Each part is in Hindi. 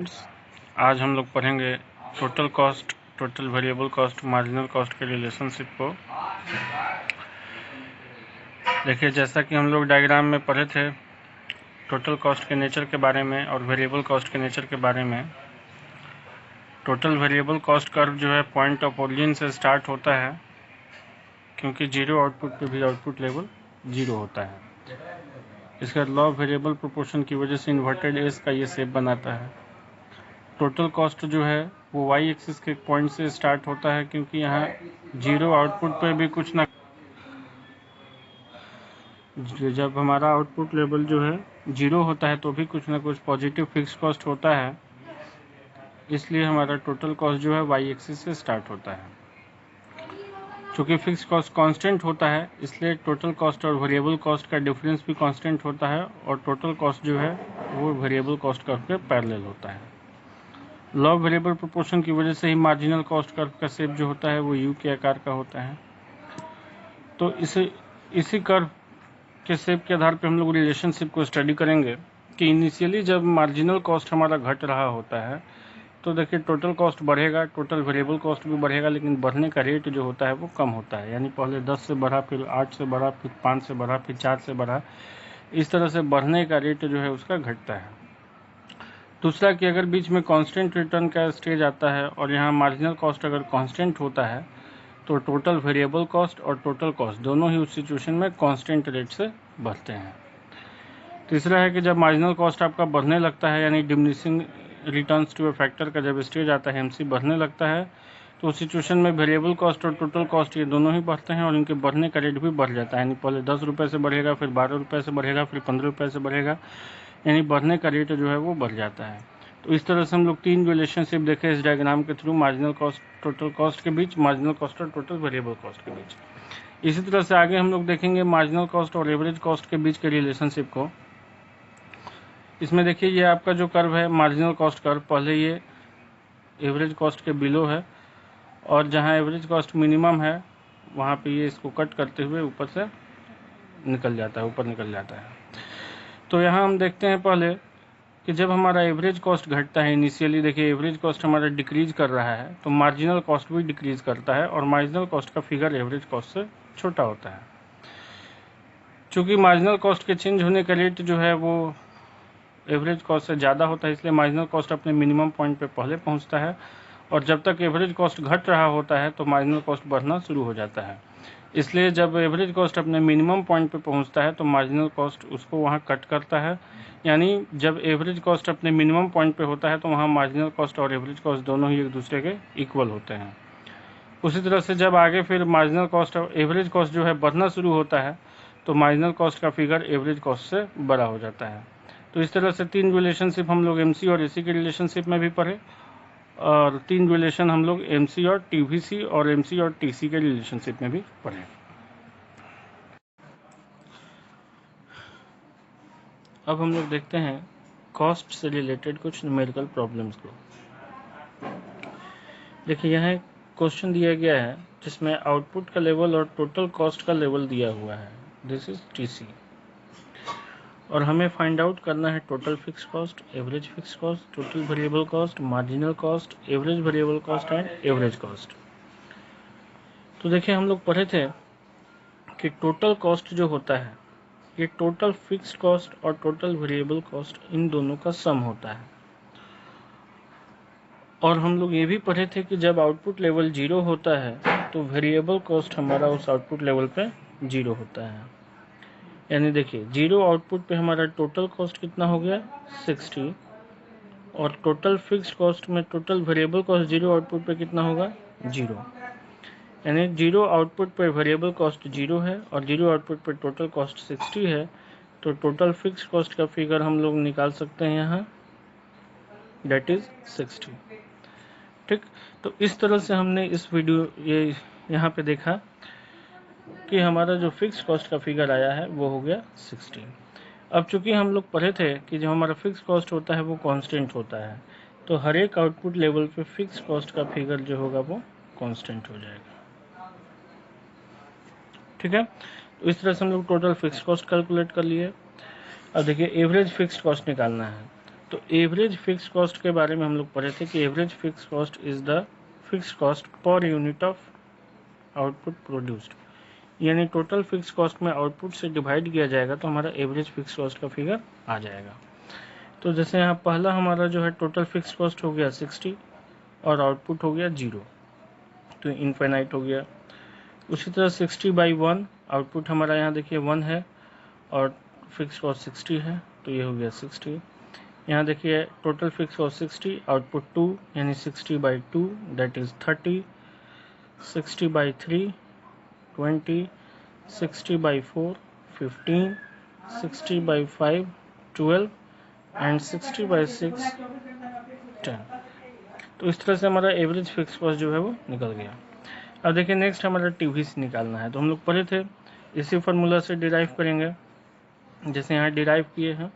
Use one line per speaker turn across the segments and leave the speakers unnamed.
आज हम लोग पढ़ेंगे total cost, total variable cost, marginal cost के रिलेशनशिप को। देखिए, जैसा कि हम लोग डायग्राम में पढ़े थे टोटल कॉस्ट के नेचर के बारे में और वेरिएबल कॉस्ट के नेचर के बारे में। टोटल वेरिएबल कॉस्ट कर्व जो है पॉइंट ऑफ ओरिजिन से स्टार्ट होता है, क्योंकि जीरो आउटपुट पे भी आउटपुट लेवल जीरो होता है। इसका लॉ ऑफ वेरिएबल प्रोपोर्शन की वजह से इन्वर्टेड एस का ये शेप बनाता है। टोटल कॉस्ट जो है वो वाई एक्सिस के पॉइंट से स्टार्ट होता है, क्योंकि यहाँ जीरो आउटपुट पे भी कुछ ना, जब हमारा आउटपुट लेवल जो है जीरो होता है तो भी कुछ ना कुछ पॉजिटिव फिक्स कॉस्ट होता है। इसलिए हमारा टोटल कॉस्ट जो है वाई एक्सिस से स्टार्ट होता है। चूँकि फिक्स कॉस्ट कांस्टेंट होता है, इसलिए टोटल कॉस्ट और वेरिएबल कॉस्ट का डिफरेंस भी कांस्टेंट होता है, और टोटल कॉस्ट जो है वो वेरिएबल कॉस्ट कर्व के पैरेलल होता है। लॉ ऑफ वेरिएबल प्रोपोर्शन की वजह से ही मार्जिनल कॉस्ट कर्व का शेप जो होता है वो यू के आकार का होता है। तो इसी कर्व के शेप के आधार पे हम लोग रिलेशनशिप को स्टडी करेंगे कि इनिशियली जब मार्जिनल कॉस्ट हमारा घट रहा होता है तो देखिए टोटल कॉस्ट बढ़ेगा, टोटल वेरिएबल कॉस्ट भी बढ़ेगा, लेकिन बढ़ने का रेट जो होता है वो कम होता है। यानी पहले 10 से बढ़ा, फिर 8 से बढ़ा, फिर 5 से बढ़ा, फिर 4 से बढ़ा। इस तरह से बढ़ने का रेट जो है उसका घटता है। दूसरा कि अगर बीच में कांस्टेंट रिटर्न का स्टेज आता है और यहाँ मार्जिनल कॉस्ट अगर कांस्टेंट होता है तो टोटल वेरिएबल कॉस्ट और टोटल कॉस्ट दोनों ही उस सिचुएशन में कांस्टेंट रेट से बढ़ते हैं। तीसरा है कि जब मार्जिनल कॉस्ट आपका बढ़ने लगता है, यानी diminishing returns to a factor का जब स्टेज आता है, एमसी बढ़ने लगता है, तो उस सिचुएशन में वेरिएबल कॉस्ट और टोटल कॉस्ट ये दोनों ही बढ़ते हैं और इनके बढ़ने का रेट भी बढ़ जाता है। यानी पहले 10 रुपये से बढ़ेगा, फिर 12 रुपये से बढ़ेगा, फिर 15 रुपये से बढ़ेगा, यानी बढ़ने का रेट जो है वो बढ़ जाता है। तो इस तरह से हम लोग तीन रिलेशनशिप देखे इस डायग्राम के through, marginal cost total cost के बीच, मार्जिनल कॉस्ट और टोटल वेरिएबल कॉस्ट के बीच। इसी तरह से आगे हम लोग देखेंगे मार्जिनल कॉस्ट और एवरेज कॉस्ट के बीच के रिलेशनशिप को। इसमें देखिए ये आपका जो कर्व है मार्जिनल कॉस्ट कर्व, पहले ये एवरेज कॉस्ट के बिलो है और जहाँ एवरेज कॉस्ट मिनिमम है वहाँ पे ये इसको कट करते हुए ऊपर से निकल जाता है, ऊपर निकल जाता है। तो यहाँ हम देखते हैं पहले कि जब हमारा एवरेज कॉस्ट घटता है, इनिशियली देखिए एवरेज कॉस्ट हमारा डिक्रीज कर रहा है तो मार्जिनल कॉस्ट भी डिक्रीज करता है, और मार्जिनल कॉस्ट का फिगर एवरेज कॉस्ट से छोटा होता है। चूँकि मार्जिनल कॉस्ट के चेंज होने का रेट जो है वो एवरेज कॉस्ट से ज़्यादा होता है, इसलिए मार्जिनल कॉस्ट अपने मिनिमम पॉइंट पे पहले पहुंचता है, और जब तक एवरेज कॉस्ट घट रहा होता है तो मार्जिनल कॉस्ट बढ़ना शुरू हो जाता है। इसलिए जब एवरेज कॉस्ट अपने मिनिमम पॉइंट पे पहुंचता है तो मार्जिनल कॉस्ट उसको वहाँ कट करता है। यानी जब एवरेज कॉस्ट अपने मिनिमम पॉइंट पे होता है तो वहाँ मार्जिनल कॉस्ट और एवरेज कॉस्ट दोनों ही एक दूसरे के इक्वल होते हैं। उसी तरह से जब आगे फिर मार्जिनल कॉस्ट और एवरेज कॉस्ट जो है बढ़ना शुरू होता है तो मार्जिनल कॉस्ट का फिगर एवरेज कॉस्ट से बड़ा हो जाता है। तो इस तरह से तीन रिलेशनशिप हम लोग एमसी और एसी के रिलेशनशिप में भी पढ़े, और तीन रिलेशन हम लोग एमसी और टीवीसी और एमसी और टीसी के रिलेशनशिप में भी पढ़े। अब हम लोग देखते हैं कॉस्ट से रिलेटेड कुछ न्यूमेरिकल प्रॉब्लम्स को। देखिए यहाँ क्वेश्चन दिया गया है जिसमें आउटपुट का लेवल और टोटल कॉस्ट का लेवल दिया हुआ है, दिस इज टीसी, और हमें फाइंड आउट करना है total fix cost, average fix cost, total variable cost, marginal cost, average variable cost and average cost. तो देखिए हम लोग पढ़े थे कि टोटल कॉस्ट जो होता है ये टोटल फिक्स्ड कॉस्ट और टोटल वेरिएबल कॉस्ट इन दोनों का सम होता है। और हम लोग ये भी पढ़े थे कि जब आउटपुट लेवल जीरो होता है तो वेरिएबल कॉस्ट हमारा उस आउटपुट लेवल पे जीरो होता है। यानी देखिए जीरो आउटपुट पे हमारा टोटल कॉस्ट कितना हो गया 60, और टोटल फिक्स्ड कॉस्ट में total variable cost zero output पे कितना होगा जीरो। यानी जीरो आउटपुट पे वेरिएबल कॉस्ट जीरो है और जीरो आउटपुट पे टोटल कॉस्ट 60 है, तो टोटल फिक्स्ड कॉस्ट का फिगर हम लोग निकाल सकते हैं यहाँ, डेट इज 60। ठीक, तो इस तरह से हमने इस वीडियो ये यहाँ पे देखा कि हमारा जो फिक्स कॉस्ट का फिगर आया है वो हो गया 60। अब चूंकि हम लोग पढ़े थे कि जो हमारा फिक्स कॉस्ट होता है वो कांस्टेंट होता है, तो हर एक आउटपुट लेवल पे फिक्स कॉस्ट का फिगर जो होगा वो कांस्टेंट हो जाएगा। ठीक है, तो इस तरह से हम लोग टोटल फिक्स कॉस्ट कैलकुलेट कर लिए। अब देखिए एवरेज फिक्स कॉस्ट निकालना है, तो एवरेज फिक्स कॉस्ट के बारे में हम लोग पढ़े थे कि average fix cost is the fix cost per unit of output produced, यानी टोटल फिक्स कॉस्ट में आउटपुट से डिवाइड किया जाएगा तो हमारा एवरेज फिक्स कॉस्ट का फिगर आ जाएगा। तो जैसे यहाँ पहला हमारा जो है टोटल फिक्स कॉस्ट हो गया 60 और आउटपुट हो गया 0, तो इनफाइनाइट हो गया। उसी तरह 60/1 आउटपुट हमारा यहाँ देखिए 1 है और फिक्स कॉस्ट 60 है, तो ये हो गया 60। यहाँ देखिए टोटल फिक्स कॉस्ट 60, आउटपुट 2 यानी 60/2 दैट इज 30, 60/3 20, 60/4 15, 60/5 12 एंड 60/6 10। तो इस तरह से हमारा एवरेज फिक्स कॉस्ट जो है वो निकल गया। अब देखिए नेक्स्ट हमारा टीवीसी निकालना है, तो हम लोग पढ़े थे इसी फार्मूला से डिराइव करेंगे, जैसे यहाँ डिराइव किए हैं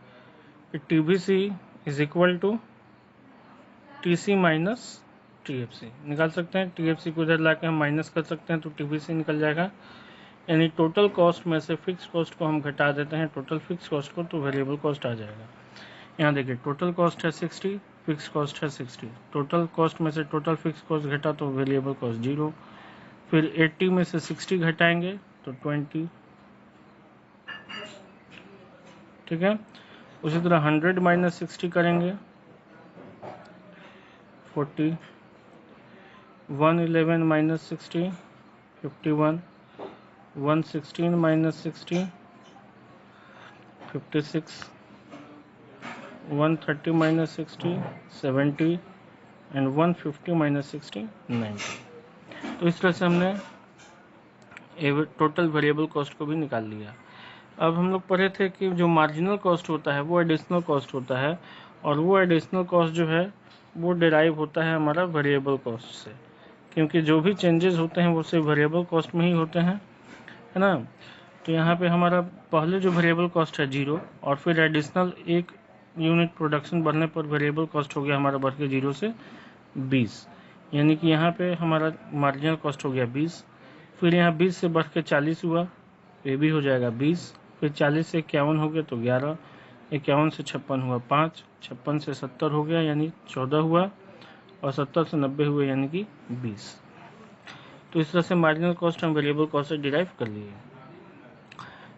कि TVC is equal to TC minus TFC. निकाल सकते हैं, टीएफसी को इधर ला के हम माइनस कर सकते हैं तो टीवीसी निकल जाएगा, यानी टोटल कॉस्ट में से फिक्स कॉस्ट को हम घटा देते हैं टोटल फिक्स कॉस्ट को, तो वेरिएबल कॉस्ट आ जाएगा। यहाँ देखिए टोटल कॉस्ट है 60, फिक्स कॉस्ट है 60, टोटल कॉस्ट में से टोटल फिक्स कॉस्ट घटा तो वेरिएबल कॉस्ट 0, फिर 80 में से 60 घटाएंगे तो 20, ठीक है। उसी तरह 100 माइनस 60 करेंगे 40, 111 minus 60 51, 116 minus 60 56, 130 minus 60 70 and 150 minus 60 90। तो इस तरह से हमने टोटल वेरिएबल कॉस्ट को भी निकाल लिया। अब हम लोग पढ़े थे कि जो मार्जिनल कॉस्ट होता है वो एडिशनल कॉस्ट होता है, और वो एडिशनल कॉस्ट जो है वो डिराइव होता है हमारा वेरिएबल कॉस्ट से, क्योंकि जो भी चेंजेस होते हैं वो सिर्फ वेरिएबल कॉस्ट में ही होते हैं, है ना। तो यहाँ पे हमारा पहले जो वेरिएबल कॉस्ट है 0, और फिर एडिशनल 1 यूनिट प्रोडक्शन बढ़ने पर वेरिएबल कॉस्ट हो गया हमारा बढ़ के 0 से 20, यानी कि यहाँ पे हमारा मार्जिनल कॉस्ट हो गया 20, फिर यहाँ 20 से बढ़ के 40 हुआ, ये भी हो जाएगा 20, फिर 40 से 51 हो गया तो 11, 51 से 56 हुआ 5, 56 से 70 हो गया यानी 14 हुआ, और 70 से 90 हुए यानी कि 20। तो इस तरह से मार्जिनल कॉस्ट हम वेरिएबल कॉस्ट से डिराइव कर लिए।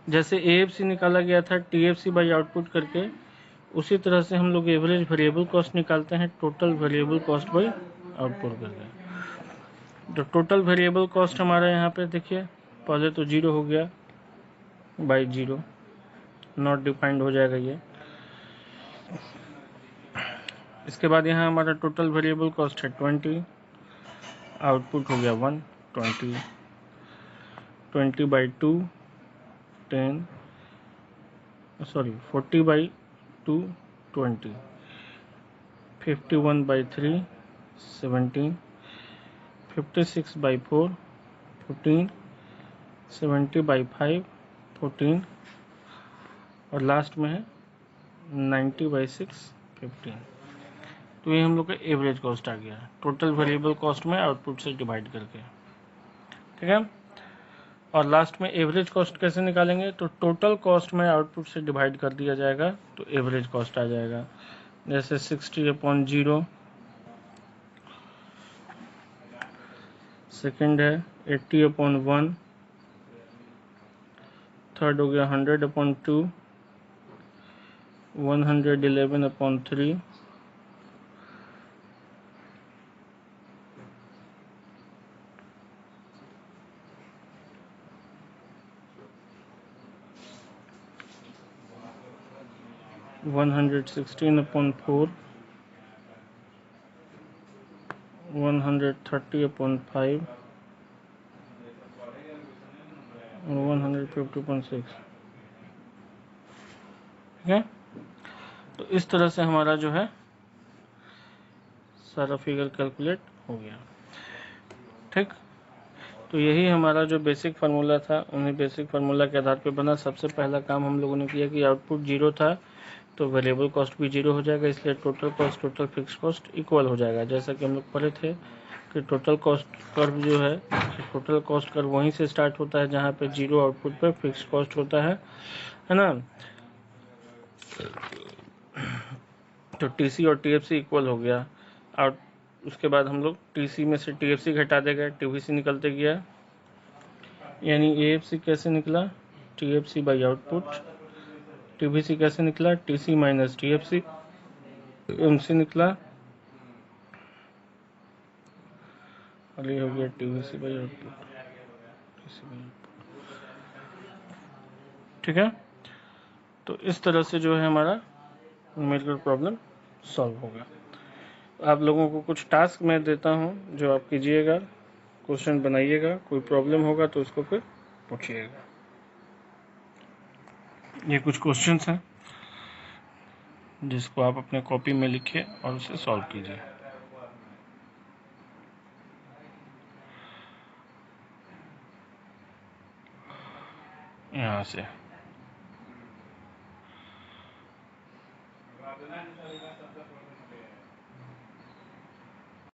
जैसे एएफसी निकाला गया था टीएफसी बाई आउटपुट करके, उसी तरह से हम लोग एवरेज वेरिएबल कॉस्ट निकालते हैं total variable cost by output करके। तो टोटल वेरिएबल कॉस्ट हमारा यहाँ पे देखिए पहले तो 0 हो गया बाई 0, नॉट डिफाइंड हो जाएगा ये। इसके बाद यहाँ हमारा टोटल वेरिएबल कॉस्ट है 20, आउटपुट हो गया 1 20, 20/2 10, सॉरी 40/2 20, 51/3 17, 56/4 14, 70/5 14, और लास्ट में है 90/6 15। तो ये हम लोग का एवरेज कॉस्ट आ गया टोटल वेरिएबल कॉस्ट में आउटपुट से डिवाइड करके, ठीक है। और लास्ट में एवरेज कॉस्ट कैसे निकालेंगे, तो टोटल कॉस्ट में आउटपुट से डिवाइड कर दिया जाएगा तो एवरेज कॉस्ट आ जाएगा। जैसे 60/0, सेकंड है 80/1, थर्ड हो गया 100/2, 111/3, 116/4, 130/5 और 150/6, ठीक है। तो इस तरह से हमारा जो है सारा फिगर कैलकुलेट हो गया, ठीक। तो यही हमारा जो बेसिक फार्मूला था, उन्हीं बेसिक फार्मूला के आधार पे बना। सबसे पहला काम हम लोगों ने किया कि आउटपुट 0 था तो वेरिएबल कॉस्ट भी 0 हो जाएगा, इसलिए total cost total fix cost equal हो जाएगा। जैसा कि हम लोग पढ़े थे कि टोटल कॉस्ट कर्व जो है, टोटल कॉस्ट कर्व वहीं से स्टार्ट होता है जहाँ पे 0 आउटपुट पे फिक्स कॉस्ट होता है ना। तो टीसी और टीएफसी इक्वल हो गया। और उसके बाद हम लोग टीसी में से टीएफसी घटा देगा, टीवीसी निकलते गया, यानी एएफसी कैसे निकला, टीएफसी बाई आउटपुट। टीवीसी कैसे निकला, टीसी माइनस टीएफसी। एमसी निकला, और ये हो गया TVC by output, TC by output. ठीक है, तो इस तरह से जो है हमारा न्यूमेरिकल प्रॉब्लम सॉल्व होगा। आप लोगों को कुछ टास्क मैं देता हूं जो आप कीजिएगा, क्वेश्चन बनाइएगा, कोई प्रॉब्लम होगा तो उसको फिर पूछिएगा। ये कुछ क्वेश्चंस हैं जिसको आप अपने कॉपी में लिखिए और उसे सॉल्व कीजिए। यहाँ से